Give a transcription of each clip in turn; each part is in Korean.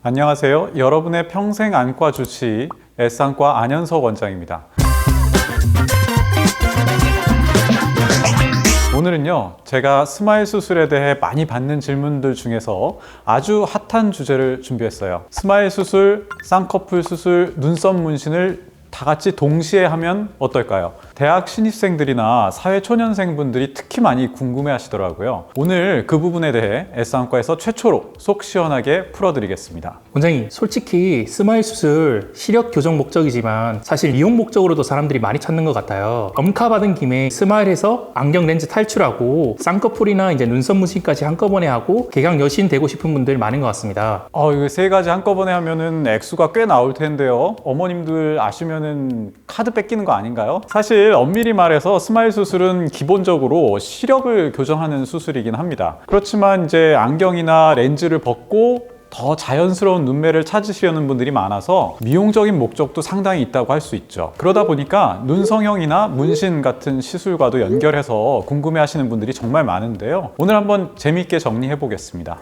안녕하세요. 여러분의 평생 안과 주치의 S안과 안현석 원장입니다. 오늘은요, 제가 스마일 수술에 대해 많이 받는 질문들 중에서 아주 핫한 주제를 준비했어요. 스마일 수술, 쌍꺼풀 수술, 눈썹 문신을 다 같이 동시에 하면 어떨까요? 대학 신입생들이나 사회초년생분들이 특히 많이 궁금해 하시더라고요. 오늘 그 부분에 대해 S안과에서 최초로 속 시원하게 풀어드리겠습니다. 원장님, 솔직히 스마일 수술 시력 교정 목적이지만 사실 미용 목적으로도 사람들이 많이 찾는 것 같아요. 엄카 받은 김에 스마일해서 안경 렌즈 탈출하고 쌍꺼풀이나 이제 눈썹 문신까지 한꺼번에 하고 개강 여신 되고 싶은 분들 많은 것 같습니다. 이거 세 가지 한꺼번에 하면은 액수가 꽤 나올 텐데요. 어머님들 아시면은 카드 뺏기는 거 아닌가요? 사실 엄밀히 말해서 스마일 수술은 기본적으로 시력을 교정하는 수술이긴 합니다. 그렇지만 이제 안경이나 렌즈를 벗고 더 자연스러운 눈매를 찾으시려는 분들이 많아서 미용적인 목적도 상당히 있다고 할 수 있죠. 그러다 보니까 눈 성형이나 문신 같은 시술과도 연결해서 궁금해 하시는 분들이 정말 많은데요. 오늘 한번 재미있게 정리해 보겠습니다.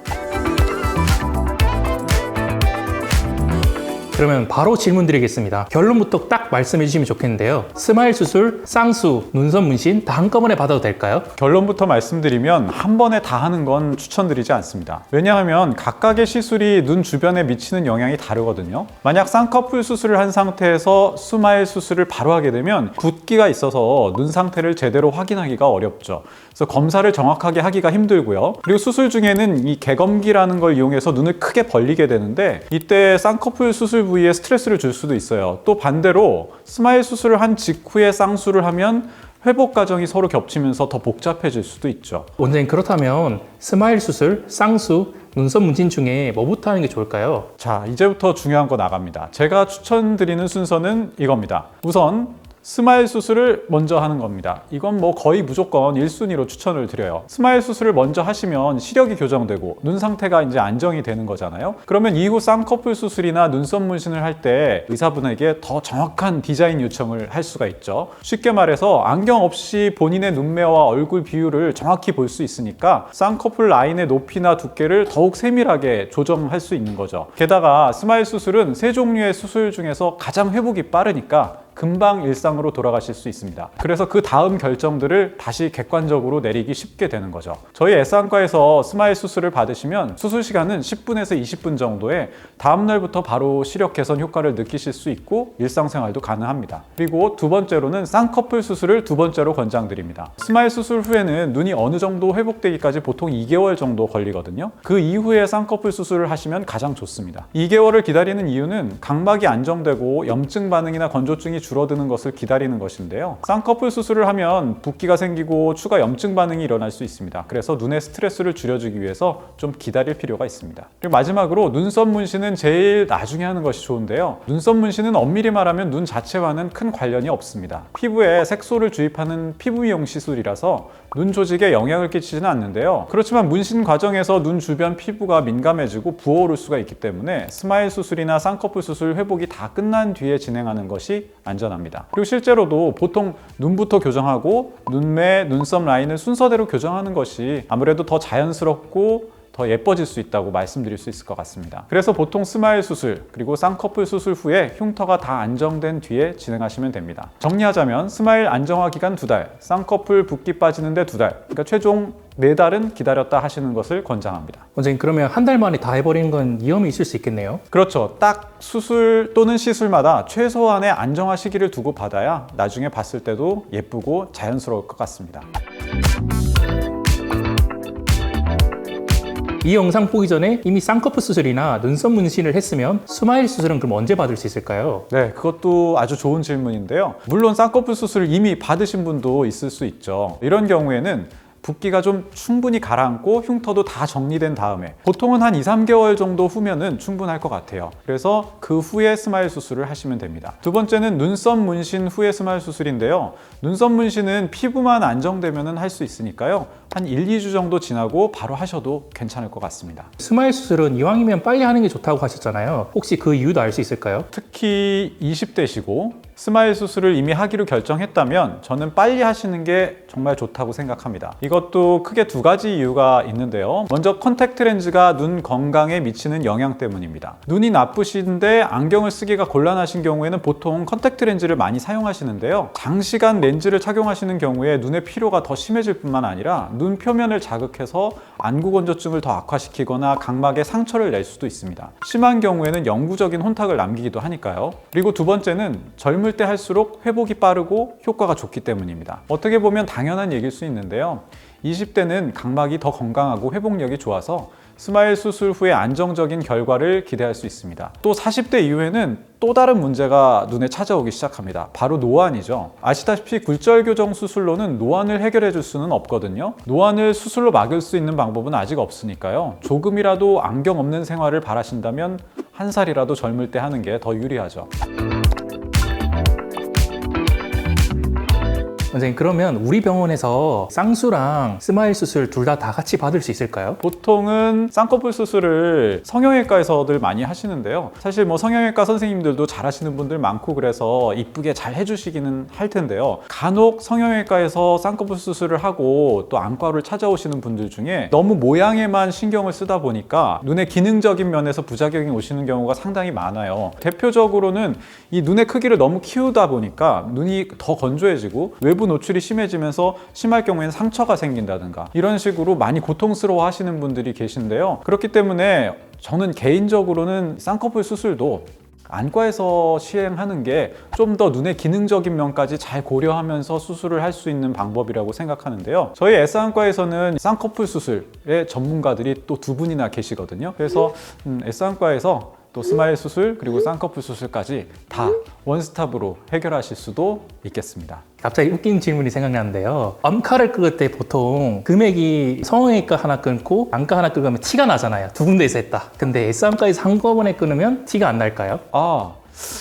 그러면 바로 질문 드리겠습니다. 결론부터 딱 말씀해 주시면 좋겠는데요. 스마일 수술, 쌍수, 눈썹 문신 다 한꺼번에 받아도 될까요? 결론부터 말씀드리면 한 번에 다 하는 건 추천드리지 않습니다. 왜냐하면 각각의 시술이 눈 주변에 미치는 영향이 다르거든요. 만약 쌍꺼풀 수술을 한 상태에서 스마일 수술을 바로 하게 되면 붓기가 있어서 눈 상태를 제대로 확인하기가 어렵죠. 그래서 검사를 정확하게 하기가 힘들고요. 그리고 수술 중에는 이 개검기라는 걸 이용해서 눈을 크게 벌리게 되는데 이때 쌍꺼풀 수술 부위에 스트레스를 줄 수도 있어요. 또 반대로 스마일 수술을 한 직후에 쌍수를 하면 회복 과정이 서로 겹치면서 더 복잡해질 수도 있죠. 원장님, 그렇다면 스마일 수술, 쌍수, 눈썹 문신 중에 뭐부터 하는 게 좋을까요? 자, 이제부터 중요한 거 나갑니다. 제가 추천드리는 순서는 이겁니다. 우선 스마일 수술을 먼저 하는 겁니다. 이건 뭐 거의 무조건 1순위로 추천을 드려요. 스마일 수술을 먼저 하시면 시력이 교정되고 눈 상태가 이제 안정이 되는 거잖아요. 그러면 이후 쌍꺼풀 수술이나 눈썹 문신을 할 때 의사분에게 더 정확한 디자인 요청을 할 수가 있죠. 쉽게 말해서 안경 없이 본인의 눈매와 얼굴 비율을 정확히 볼 수 있으니까 쌍꺼풀 라인의 높이나 두께를 더욱 세밀하게 조정할 수 있는 거죠. 게다가 스마일 수술은 세 종류의 수술 중에서 가장 회복이 빠르니까 금방 일상으로 돌아가실 수 있습니다. 그래서 그 다음 결정들을 다시 객관적으로 내리기 쉽게 되는 거죠. 저희 S안과에서 스마일 수술을 받으시면 수술 시간은 10분에서 20분 정도에 다음날부터 바로 시력 개선 효과를 느끼실 수 있고 일상생활도 가능합니다. 그리고 두 번째로는 쌍꺼풀 수술을 두 번째로 권장드립니다. 스마일 수술 후에는 눈이 어느 정도 회복되기까지 보통 2개월 정도 걸리거든요. 그 이후에 쌍꺼풀 수술을 하시면 가장 좋습니다. 2개월을 기다리는 이유는 각막이 안정되고 염증 반응이나 건조증이 줄어드는 것을 기다리는 것인데요. 쌍꺼풀 수술을 하면 붓기가 생기고 추가 염증 반응이 일어날 수 있습니다. 그래서 눈의 스트레스를 줄여주기 위해서 좀 기다릴 필요가 있습니다. 그리고 마지막으로 눈썹 문신은 제일 나중에 하는 것이 좋은데요. 눈썹 문신은 엄밀히 말하면 눈 자체와는 큰 관련이 없습니다. 피부에 색소를 주입하는 피부 미용 시술이라서 눈 조직에 영향을 끼치지는 않는데요. 그렇지만 문신 과정에서 눈 주변 피부가 민감해지고 부어오를 수가 있기 때문에 스마일 수술이나 쌍꺼풀 수술 회복이 다 끝난 뒤에 진행하는 것이 안전합니다. 그리고 실제로도 보통 눈부터 교정하고 눈매, 눈썹 라인을 순서대로 교정하는 것이 아무래도 더 자연스럽고 더 예뻐질 수 있다고 말씀드릴 수 있을 것 같습니다. 그래서 보통 스마일 수술 그리고 쌍꺼풀 수술 후에 흉터가 다 안정된 뒤에 진행하시면 됩니다. 정리하자면 스마일 안정화 기간 2달, 쌍꺼풀 붓기 빠지는데 2달, 그러니까 최종 4달은 기다렸다 하시는 것을 권장합니다. 원장님, 그러면 한 달 만에 다 해버리는 건 위험이 있을 수 있겠네요? 그렇죠. 딱 수술 또는 시술마다 최소한의 안정화 시기를 두고 받아야 나중에 봤을 때도 예쁘고 자연스러울 것 같습니다. 이 영상 보기 전에 이미 쌍꺼풀 수술이나 눈썹 문신을 했으면 스마일 수술은 그럼 언제 받을 수 있을까요? 네, 그것도 아주 좋은 질문인데요. 물론 쌍꺼풀 수술을 이미 받으신 분도 있을 수 있죠. 이런 경우에는 붓기가 좀 충분히 가라앉고 흉터도 다 정리된 다음에 보통은 한 2, 3개월 정도 후면은 충분할 것 같아요. 그래서 그 후에 스마일 수술을 하시면 됩니다. 두 번째는 눈썹 문신 후에 스마일 수술인데요. 눈썹 문신은 피부만 안정되면은 할 수 있으니까요. 한 1, 2주 정도 지나고 바로 하셔도 괜찮을 것 같습니다. 스마일 수술은 이왕이면 빨리 하는 게 좋다고 하셨잖아요. 혹시 그 이유도 알 수 있을까요? 특히 20대시고 스마일 수술을 이미 하기로 결정했다면 저는 빨리 하시는 게 정말 좋다고 생각합니다. 이것도 크게 두 가지 이유가 있는데요. 먼저 컨택트 렌즈가 눈 건강에 미치는 영향 때문입니다. 눈이 나쁘신데 안경을 쓰기가 곤란하신 경우에는 보통 컨택트 렌즈를 많이 사용하시는데요. 장시간 렌즈를 착용하시는 경우에 눈의 피로가 더 심해질 뿐만 아니라 눈 표면을 자극해서 안구 건조증을 더 악화시키거나 각막에 상처를 낼 수도 있습니다. 심한 경우에는 영구적인 혼탁을 남기기도 하니까요. 그리고 두 번째는 젊을 때 할수록 회복이 빠르고 효과가 좋기 때문입니다. 어떻게 보면 당연한 얘기일 수 있는데요. 20대는 각막이 더 건강하고 회복력이 좋아서 스마일 수술 후에 안정적인 결과를 기대할 수 있습니다. 또 40대 이후에는 또 다른 문제가 눈에 찾아오기 시작합니다. 바로 노안이죠. 아시다시피 굴절 교정 수술로는 노안을 해결해 줄 수는 없거든요. 노안을 수술로 막을 수 있는 방법은 아직 없으니까요. 조금이라도 안경 없는 생활을 바라신다면 한 살이라도 젊을 때 하는 게 더 유리하죠. 원장님, 그러면 우리 병원에서 쌍수랑 스마일 수술 둘 다 같이 받을 수 있을까요? 보통은 쌍꺼풀 수술을 성형외과에서들 많이 하시는데요. 사실 뭐 성형외과 선생님들도 잘 하시는 분들 많고 그래서 이쁘게 잘 해주시기는 할 텐데요. 간혹 성형외과에서 쌍꺼풀 수술을 하고 또 안과를 찾아오시는 분들 중에 너무 모양에만 신경을 쓰다 보니까 눈의 기능적인 면에서 부작용이 오시는 경우가 상당히 많아요. 대표적으로는 이 눈의 크기를 너무 키우다 보니까 눈이 더 건조해지고 외부 노출이 심해지면서 심할 경우에는 상처가 생긴다든가 이런 식으로 많이 고통스러워 하시는 분들이 계신데요. 그렇기 때문에 저는 개인적으로는 쌍꺼풀 수술도 안과에서 시행하는 게 좀 더 눈의 기능적인 면까지 잘 고려하면서 수술을 할 수 있는 방법이라고 생각하는데요. 저희 S안과에서는 쌍꺼풀 수술의 전문가들이 또 두 분이나 계시거든요. 그래서 S안과에서 또 스마일 수술 그리고 쌍꺼풀 수술까지 다 원스톱으로 해결하실 수도 있겠습니다. 갑자기 웃긴 질문이 생각나는데요. 암카를 끊을 때 보통 금액이 성형외과 하나 끊고 안과 하나 끊으면 티가 나잖아요. 두 군데에서 했다. 근데 S안과에서 한꺼번에 끊으면 티가 안 날까요?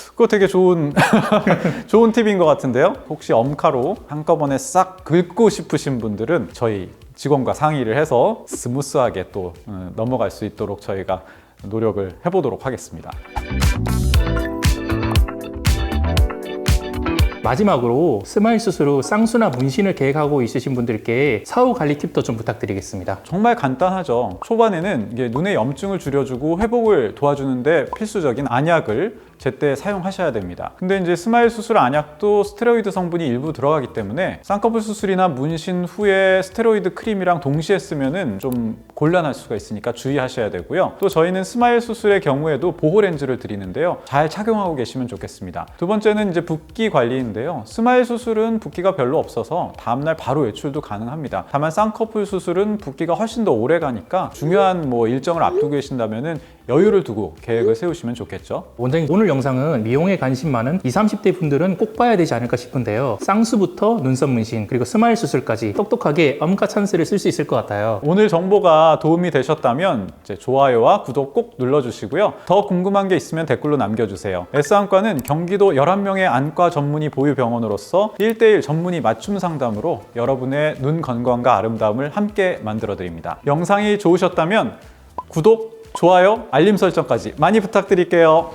그거 되게 좋은 좋은 팁인 것 같은데요. 혹시 엄카로 한꺼번에 싹 긁고 싶으신 분들은 저희 직원과 상의를 해서 스무스하게 또 넘어갈 수 있도록 저희가 노력을 해보도록 하겠습니다. 마지막으로 스마일 수술 후 쌍수나 문신을 계획하고 있으신 분들께 사후 관리 팁도 좀 부탁드리겠습니다. 정말 간단하죠. 초반에는 이게 눈의 염증을 줄여주고 회복을 도와주는데 필수적인 안약을 제때 사용하셔야 됩니다. 근데 이제 스마일 수술 안약도 스테로이드 성분이 일부 들어가기 때문에 쌍꺼풀 수술이나 문신 후에 스테로이드 크림이랑 동시에 쓰면은 좀 곤란할 수가 있으니까 주의하셔야 되고요. 또 저희는 스마일 수술의 경우에도 보호 렌즈를 드리는데요. 잘 착용하고 계시면 좋겠습니다. 두 번째는 이제 붓기 관리인데요. 스마일 수술은 붓기가 별로 없어서 다음날 바로 외출도 가능합니다. 다만 쌍꺼풀 수술은 붓기가 훨씬 더 오래 가니까 중요한 뭐 일정을 앞두고 계신다면은 여유를 두고 계획을 세우시면 좋겠죠. 원장님, 오늘 영상은 미용에 관심 많은 20, 30대 분들은 꼭 봐야 되지 않을까 싶은데요. 쌍수부터 눈썹 문신 그리고 스마일 수술까지 똑똑하게 엄카 찬스를 쓸 수 있을 것 같아요. 오늘 정보가 도움이 되셨다면 이제 좋아요와 구독 꼭 눌러주시고요. 더 궁금한 게 있으면 댓글로 남겨주세요. S안과는 경기도 11명의 안과 전문의 보유 병원으로서 1:1 전문의 맞춤 상담으로 여러분의 눈 건강과 아름다움을 함께 만들어 드립니다. 영상이 좋으셨다면 구독, 좋아요, 알림 설정까지 많이 부탁드릴게요.